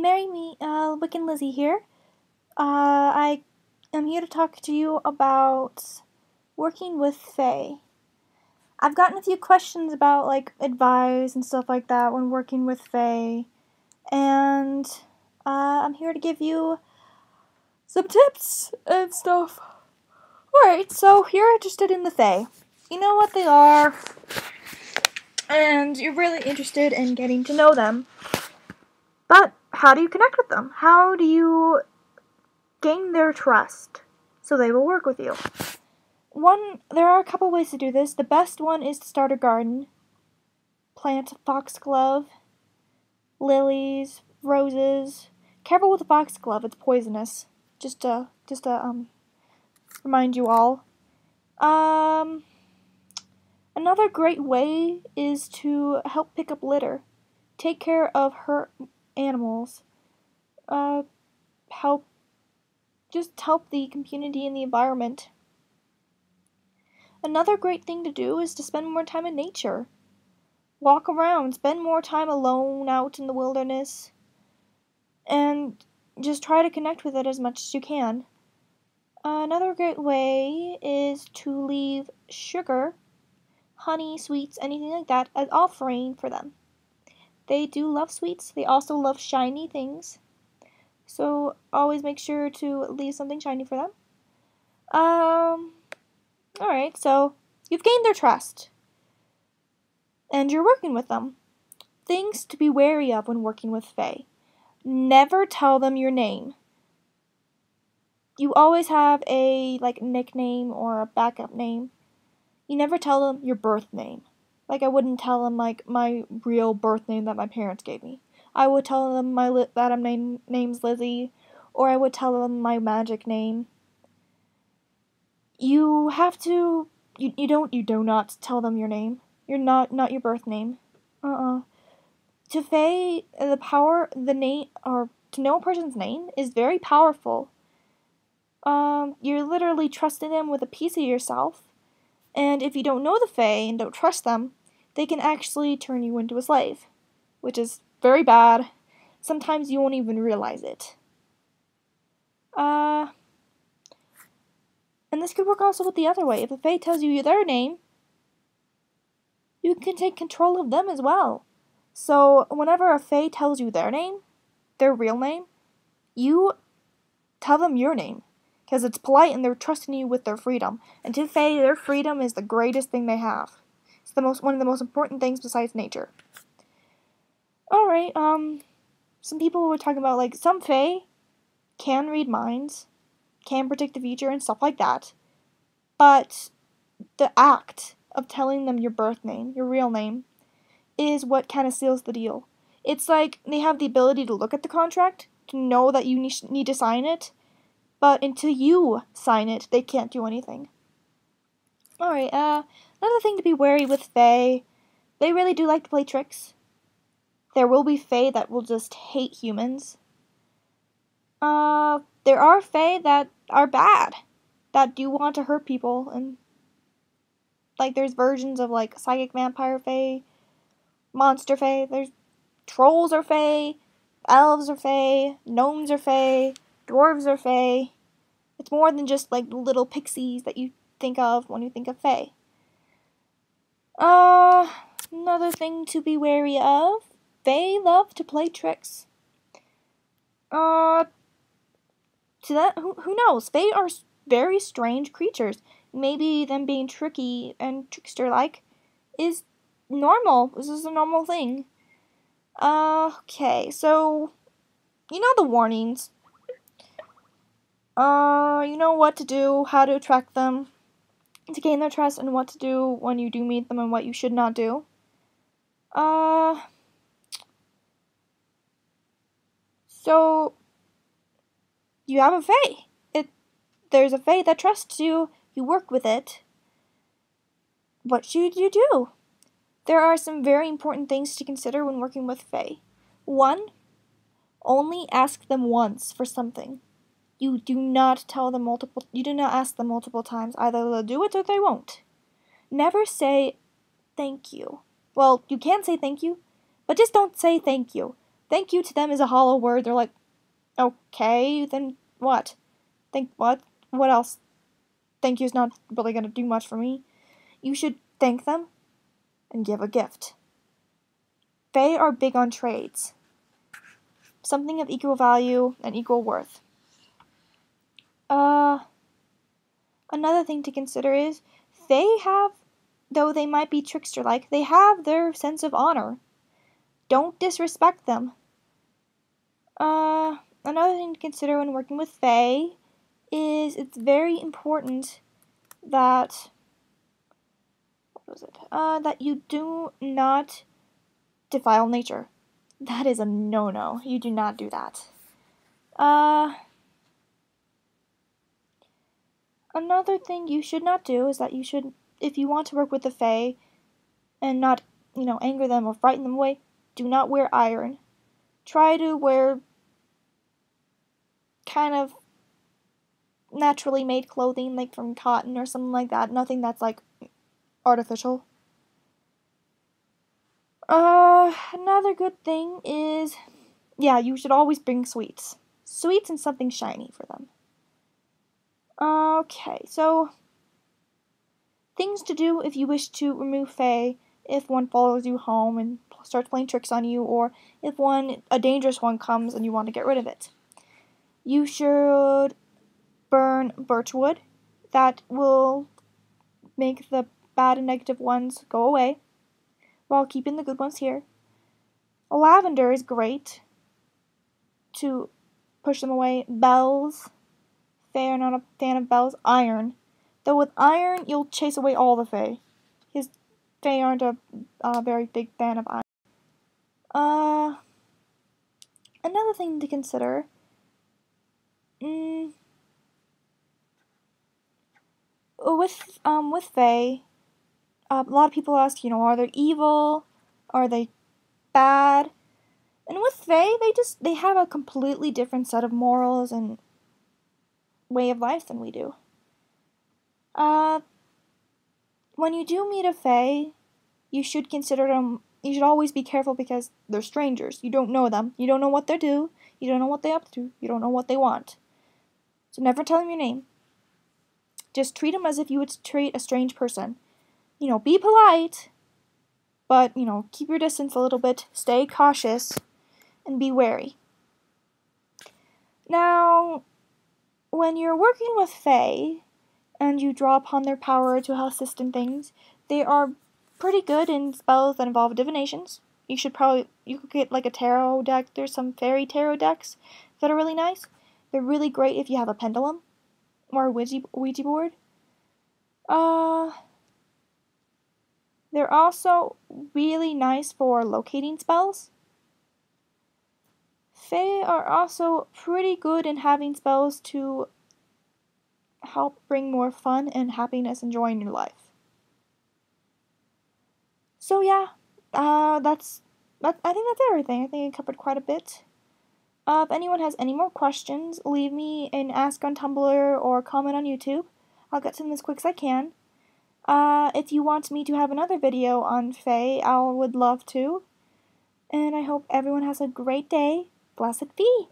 Marry Me, Wiccan Lizzie here. I am here to talk to you about working with Fae. I've gotten a few questions about, advice and stuff like that when working with Fae, and, I'm here to give you some tips and stuff. Alright, so you're interested in the Fae. You know what they are, and you're really interested in getting to know them. But how do you connect with them? How do you gain their trust so they will work with you? There are a couple ways to do this. The best one is to start a garden. Plant foxglove, lilies, roses. Careful with the foxglove, it's poisonous. Just to remind you all. Another great way is to help pick up litter. Take care of hurt animals. Help the community and the environment. Another great thing to do is to spend more time in nature. Walk around, spend more time alone out in the wilderness, and just try to connect with it as much as you can. Another great way is to leave sugar, honey, sweets, anything like that as offering for them. They do love sweets. They also love shiny things. So always make sure to leave something shiny for them. Alright, so you've gained their trust. And you're working with them. Things to be wary of when working with Fae. Never tell them your name. You always have a nickname or a backup name. You never tell them your birth name. I wouldn't tell them my real birth name that my parents gave me. I would tell them name's Lizzie, or I would tell them my magic name. You have to. You do not tell them your name. You're not your birth name. To Fae, to know a person's name is very powerful. You're literally trusting them with a piece of yourself, and if you don't know the Fae and don't trust them, they can actually turn you into a slave, which is very bad. Sometimes you won't even realize it. And this could work also with the other way. If a Fae tells you their name, you can take control of them as well. So, whenever a Fae tells you their name, their real name, you tell them your name. Because it's polite and they're trusting you with their freedom. And to Fae, their freedom is the greatest thing they have. It's one of the most important things besides nature. Alright, some people were talking about, some Fae can read minds, can predict the future and stuff like that. But the act of telling them your birth name, your real name, is what kind of seals the deal. It's like they have the ability to look at the contract, to know that you need to sign it, but until you sign it, they can't do anything. Alright, another thing to be wary with Fae, they really do like to play tricks. There will be Fae that will just hate humans. There are Fae that are bad, that do want to hurt people, and there's versions of psychic vampire Fae, monster Fae, there's trolls are Fae, elves are Fae, gnomes are Fae, dwarves are Fae. It's more than just little pixies that you think of when you think of Fae. Another thing to be wary of, Fae love to play tricks. Who knows? Fae are very strange creatures. Maybe them being tricky and trickster-like is normal. This is a normal thing. Okay, so you know the warnings. You know what to do, how to attract them, to gain their trust, and what to do when you do meet them and what you should not do. So you have a Fae. There's a Fae that trusts you, you work with it. What should you do? There are some very important things to consider when working with Fae. 1, only ask them once for something. You do not ask them multiple times. Either they'll do it or they won't. Never say thank you. Well, you can say thank you, but just don't say thank you. Thank you to them is a hollow word. They're like, okay, then what? Thank what? What else? Thank you's not really gonna do much for me. You should thank them and give a gift. They are big on trades. Something of equal value and equal worth. Another thing to consider is they have, though they might be trickster-like, they have their sense of honor. Don't disrespect them. Another thing to consider when working with Fae is it's very important that that you do not defile nature. That is a no-no. You do not do that. Another thing you should not do is that you should, if you want to work with the Fae and not, anger them or frighten them away, do not wear iron. Try to wear kind of naturally made clothing, like from cotton or something like that. Nothing that's like artificial. Another good thing is, you should always bring sweets. Sweets and something shiny for them. Okay, so things to do if you wish to remove Fae if one follows you home and starts playing tricks on you, or if a dangerous one comes and you want to get rid of it. You should burn birchwood. That will make the bad and negative ones go away, while keeping the good ones here. Lavender is great to push them away. Bells. Fae are not a fan of bells. Iron. Though with iron, you'll chase away all the Fae. Because Fae aren't a very big fan of iron. Another thing to consider. With Fae, a lot of people ask, are they evil? Are they bad? And with Fae, they have a completely different set of morals and way of life than we do. When you do meet a Fae, you should consider them. You should always be careful because they're strangers. You don't know them. You don't know what they do. You don't know what they're up to. You don't know what they want. So never tell them your name. Just treat them as if you would treat a strange person. Be polite, but, keep your distance a little bit. Stay cautious, and be wary. Now, when you're working with Fae, and you draw upon their power to assist in things, they are pretty good in spells that involve divinations. You could get like a tarot deck. There's some fairy tarot decks that are really nice. They're really great if you have a pendulum or a Ouija board. They're also really nice for locating spells. Fae are also pretty good in having spells to help bring more fun and happiness and joy in your life. So yeah, I think that's everything. I think I covered quite a bit. If anyone has any more questions, leave me an ask on Tumblr or comment on YouTube. I'll get to them as quick as I can. If you want me to have another video on Fae, I would love to. And I hope everyone has a great day. Blessed be!